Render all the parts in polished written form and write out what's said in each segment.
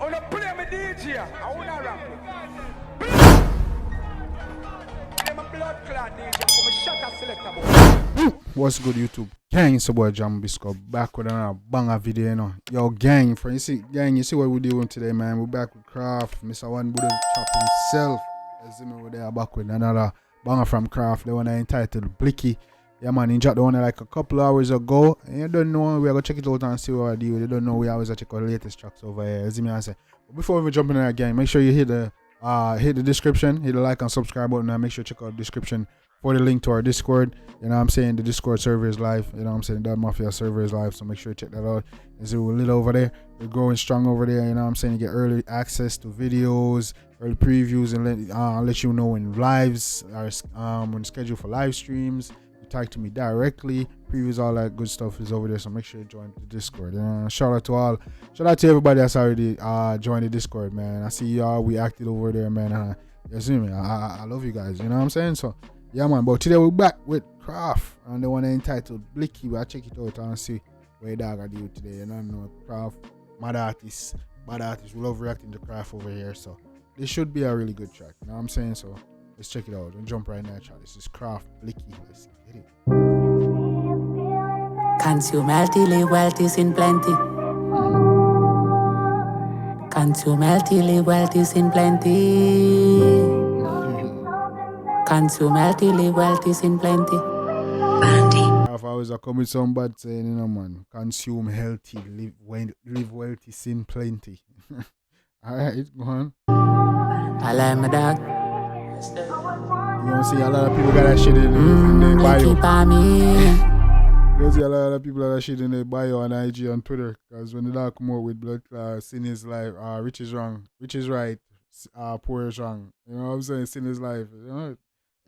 wanna play me DJ. I wanna rap it. Play my blood clot DJ. Come and shut up selector boy. What's good, YouTube? Gang, it's your boy Jambisco back with another banger video, you know. Yo, gang, you see what we're doing today, man. We're back with Kraff. Mr. One Buddha chop himself. As you know, we're there back with another banger from Kraff. The one entitled Blicky. Yeah, man, he dropped the one like a couple hours ago. And you don't know, we're gonna check it out and see what I do. You don't know, we always check out the latest tracks over here. As you know, I say. But before we jump in there, gang, make sure you hit the description, hit the like and subscribe button, and make sure you check out the description for the link to our Discord. You know what I'm saying? The Discord server is live. You know what I'm saying? The Mafia server is live. So make sure you check that out. As we're lit over there. We're growing strong over there. You know what I'm saying? You get early access to videos, early previews, and let you know when lives are when scheduled for live streams. You talk to me directly. Previews, all that good stuff is over there. So make sure you join the Discord. Shout out to everybody that's already joined the Discord, man. I see y'all. We acted over there, man. You see me? I love you guys. You know what I'm saying? So yeah, man, but today we're back with Kraff and the one entitled Blicky. We'll check it out and see what dog I do today. You know, Kraff, bad artist. We love reacting to Kraff over here, so this should be a really good track. You know what I'm saying? So let's check it out. Don't jump right now, chat. This is Kraff, Blicky. Let's get it. Consume healthily, wealth is in plenty. Consume healthily, wealth is in plenty. Consume healthily, wealth is in plenty. If I was a come with some bad saying, you know, man, consume healthy, live wealthy, sin plenty. Alright, go on. I like my dog. You don't see a lot of people got that shit in their bio. You see a lot of people got that shit in their bio on IG and Twitter. Because when the dog come out with blood clot, sin is life, rich is wrong, rich is right, poor is wrong. You know what I'm saying? Sin is life. You know?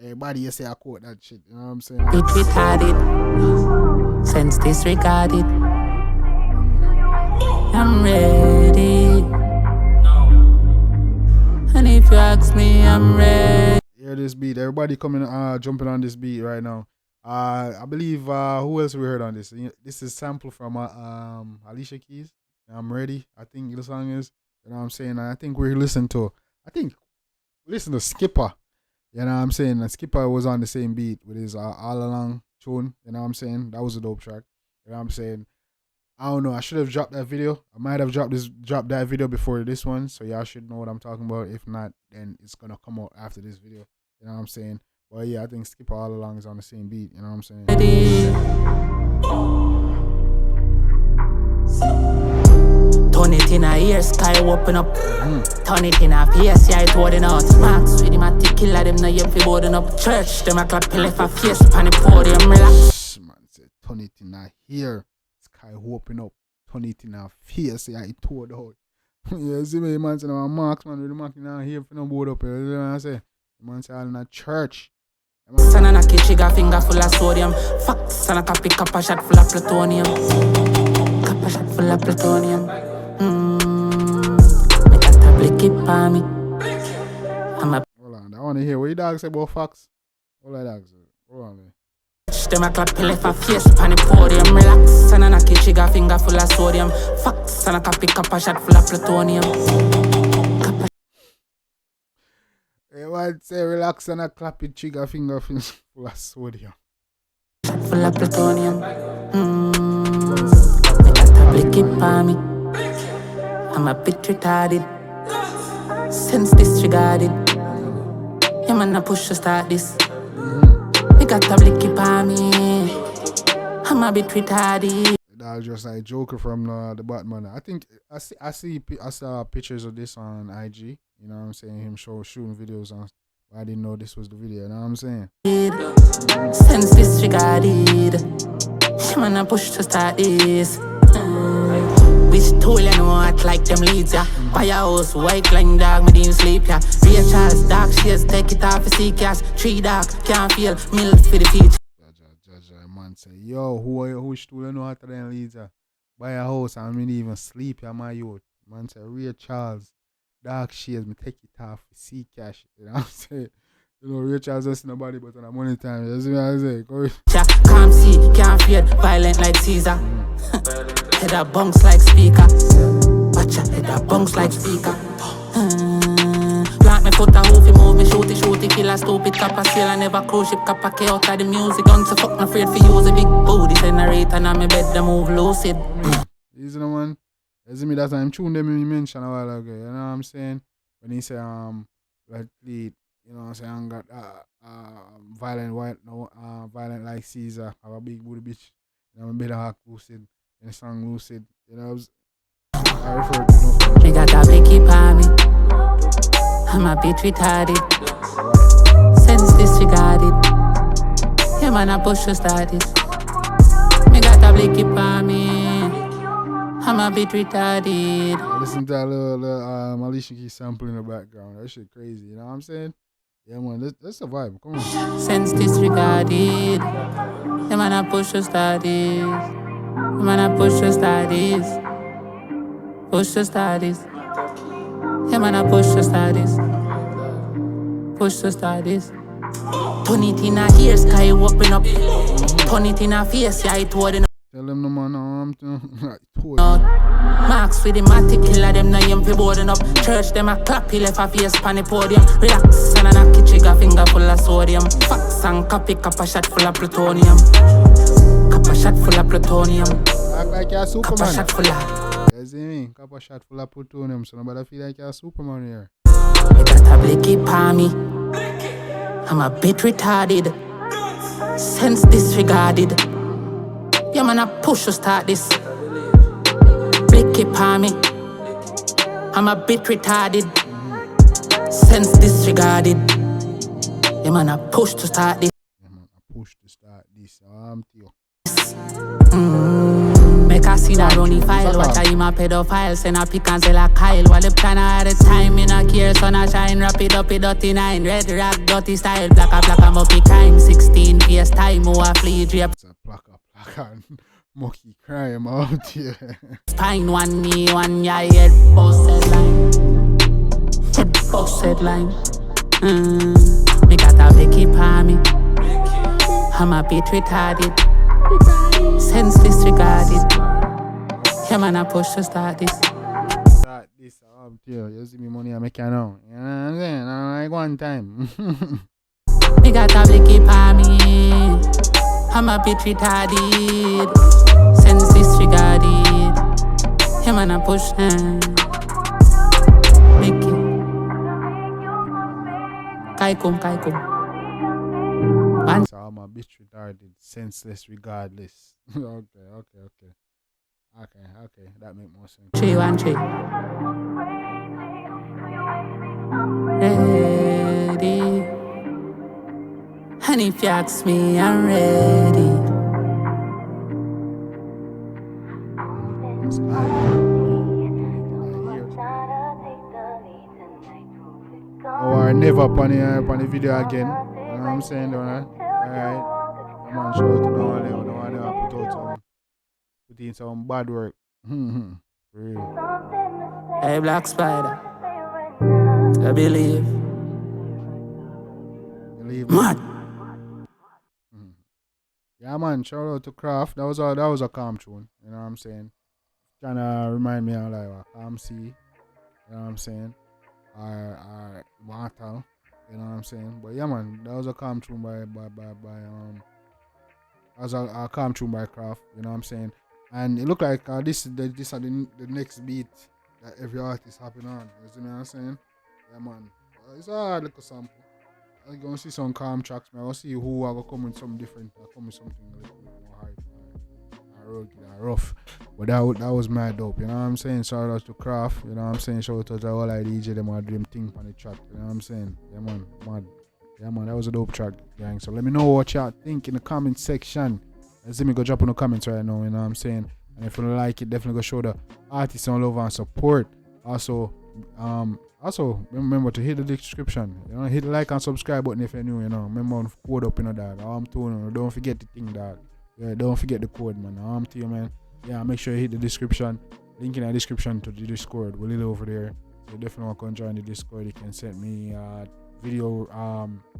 Everybody you say I quote that shit, you know what I'm saying? It retarded, sense disregarded. I'm ready. And if you ask me, I'm ready. Hear this beat. Everybody coming jumping on this beat right now. I believe who else we heard on this? This is sample from Alicia Keys. I'm ready. I think the song is. You know what I'm saying? And I think we listen to Skipper. You know what I'm saying? And Skipper was on the same beat with his all along tune. You know what I'm saying? That was a dope track. You know what I'm saying? I don't know. I should have dropped that video. I might have dropped that video before this one. So y'all should know what I'm talking about. If not, then it's gonna come out after this video. You know what I'm saying? Well, yeah, I think Skipper all along is on the same beat. You know what I'm saying? Turn it in a ear, sky open up. Turn it in a face, yeah, it holding out. Marks with him, I take killer them, no you fi boarding up. Church, them a clap left a face, pan the podium, relax. Man said, turn it in a ear, sky open up. Turn it in a face, yeah, it tore out. You see me, man, say, no, Marks, man, with the mark in a here for no board up. You know what I say? Man say, all in a church. Son and a trigger finger full of sodium. Facts and a copy cup a shot full of plutonium. Cup a shot full of plutonium. Me got a blicky for me. I'm a hold on, I want to hear what your dog say about facts. What your dog say? Hold on, man. Them a clap left a face pan the podium. Relax, son and a trigger finger full of sodium. Facts and a copy cup a shot full of plutonium. Hey, what say relax and a clap it trigger finger full of sodium. Full of plutonium. Me got a blicky for me. I'm a bit retarded. Sense disregarded. Yeah, man, I push to start this. Me got a blicky for me. I'm a bit retarded. That's just like Joker from the Batman. I think I saw pictures of this on IG. You know what I'm saying? Him shooting videos on. I didn't know this was the video. You know what I'm saying? Sense disregarded. Yeah, man, I push to start this. Which tool you know act like them leads ya? Firehouse, white line dog, me didn't sleep ya. Real Charles, dark shades, take it off for see cash. 3 dark, can't feel, milk for the feature. Man say, yo, who stool you know after them leads ya? Buy a house and me didn't even sleep ya, my youth. Man say, Real Charles, dark shades, me take it off for see cash. You know what I'm saying? You know, Real Charles doesn't nobody but on a money time. You see what I'm saying? Can't see, can't feel, violent like Caesar. Head up bunks like speaker. Watch your head a bounce like speaker. Plant me foot a hoofy, move me shooty, kill a stupid copper, sail I never cruise ship, copper, K out of the music. Guns so fuck, no afraid for use a big booty generator, and me bed the move lucid. He's the one. You see me that time tune them you mentioned a while ago, you know what I'm saying? When he say like lead, you know what I'm saying, got violent white, no violent like Caesar, have a big booty bitch, you know, better hack lucid, and the song lucid, you know, I refer to Me got a Blicky on me, I'm a bit retarded, sense disregarded, yeah man I push to start it. Me got a Blicky on me, I'm a bit retarded. I listen to a little Alicia Keys sample in the background, that shit crazy, you know what I'm saying? Yeah man, that's a vibe, come on. Sense disregarded, yeah man I push to start this, yeah man I push to start this. Push to start this. Yeah, man, I push to start this. Push to start this. Turn it in a ear, sky open up. Turn it in a face, yeah, it wouldn't. Tell them no man, Marks with the matic killer, them no yam fi boarding up. Church them a clap, he left a face pan the podium. Relax and a knock it trigger finger full of sodium. Facts and copy, cup a shot full of plutonium. Cup a shot full of plutonium. Act like you're a Superman. Cup a shot full of. You see me? Cup a shot full of plutonium, so nobody feel like you're a Superman here. I got a Blicky on me, I'm a bit retarded, sense disregarded. Yeah man, I push to start this. Blicky on me, I'm a bit retarded, sense disregarded. Yeah man, I push to start this. Yeah man, I push to start this. Tio. Make a scene a runny file. Watch a him a pedophile. Send a pick and sell a Kyle. While the plan at the time in a care. Sun a shine. Wrap it up, it dirty 9. Red rock, dirty style. Black a mucky crime. 16 PS time. Who a flea drape. It's a plaque mucky crime out here. Spine one knee, one yeah, head post headline. Head post headline. Me got a Blicky on me. I'm a bit retarded. Sense disregarded. Yeah man, I push to start this. Start this tio. You see me money I make you know. You know what I'm saying? Like one time. Me got a Blicky on me. I'm a bit retarded. Sense disregarded. Yeah man, I push Blicky. Kaikum. So I'm a bit retarded, senseless, regardless. Okay. That make more sense. 3 1 3. Ready. And if you ask me, I'm ready. Oh, I never upon the video again. You know what I'm saying, don't I? Alright. Come on, show it to no one put in some bad work. For real. Hey, Black Spider. I believe. Mad. Yeah, man. Shout out to Kraff. That was a calm tune. You know what I'm saying? Kinda remind me of like a calm sea. You know what I'm saying? Or Mortal. You know what I'm saying? But yeah, man, that was a calm tune by Kraff. You know what I'm saying? And it looked like this is the next beat that every artist hopping on. You see what I'm saying? Yeah, man. It's a hard little sample. I'm gonna see some calm tracks, man. I'll see who are gonna come with something different. Come with something a little bit more hype, rugged, rough. But that was mad dope. You know what I'm saying? Shout out to Kraff. You know what I'm saying? Shout out to all like DJ them are doing thing on the track. You know what I'm saying? Yeah, man. Mad. Yeah, man. That was a dope track, gang. So let me know what y'all think in the comment section. Let's see me go drop in the comments right now. You know what I'm saying? And if you like it, definitely go show the artists some love and support. Also remember to hit the description. You know, hit the like and subscribe button if you're new. You know, remember to code up, you know, that. Don't forget the thing, that. Yeah, don't forget the code, man. To you, man. Yeah, make sure you hit the description. Link in the description to the Discord. We're little over there. So definitely want to come join the Discord. You can send me video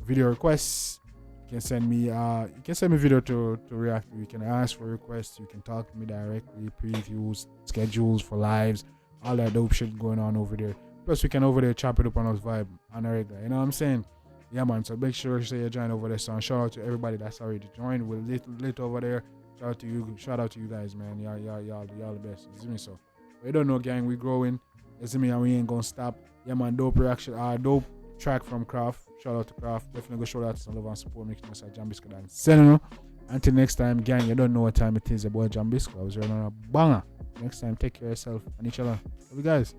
requests. You can send me video to react to. You can ask for requests. You can talk to me directly. Previews, schedules for lives. all that dope shit going on over there. Plus, we can over there chop it up on us vibe on a regular. You know what I'm saying? Yeah, man. So make sure you join over there. So and shout out to everybody that's already joined. We're lit over there. Shout out to you. Shout out to you guys, man. Y'all the best. You see me? So we don't know, gang. We growing. You see me? And we ain't gonna stop. Yeah, man. Dope reaction. Dope track from Kraff. Shout out to Kraff. Definitely go shout out to some love and support. Make sure you say Jambisco and send. Until next time, gang. You don't know what time it is. Your boy Jambisco. I was running on a banger. Next time, take care of yourself and each other. Love you guys.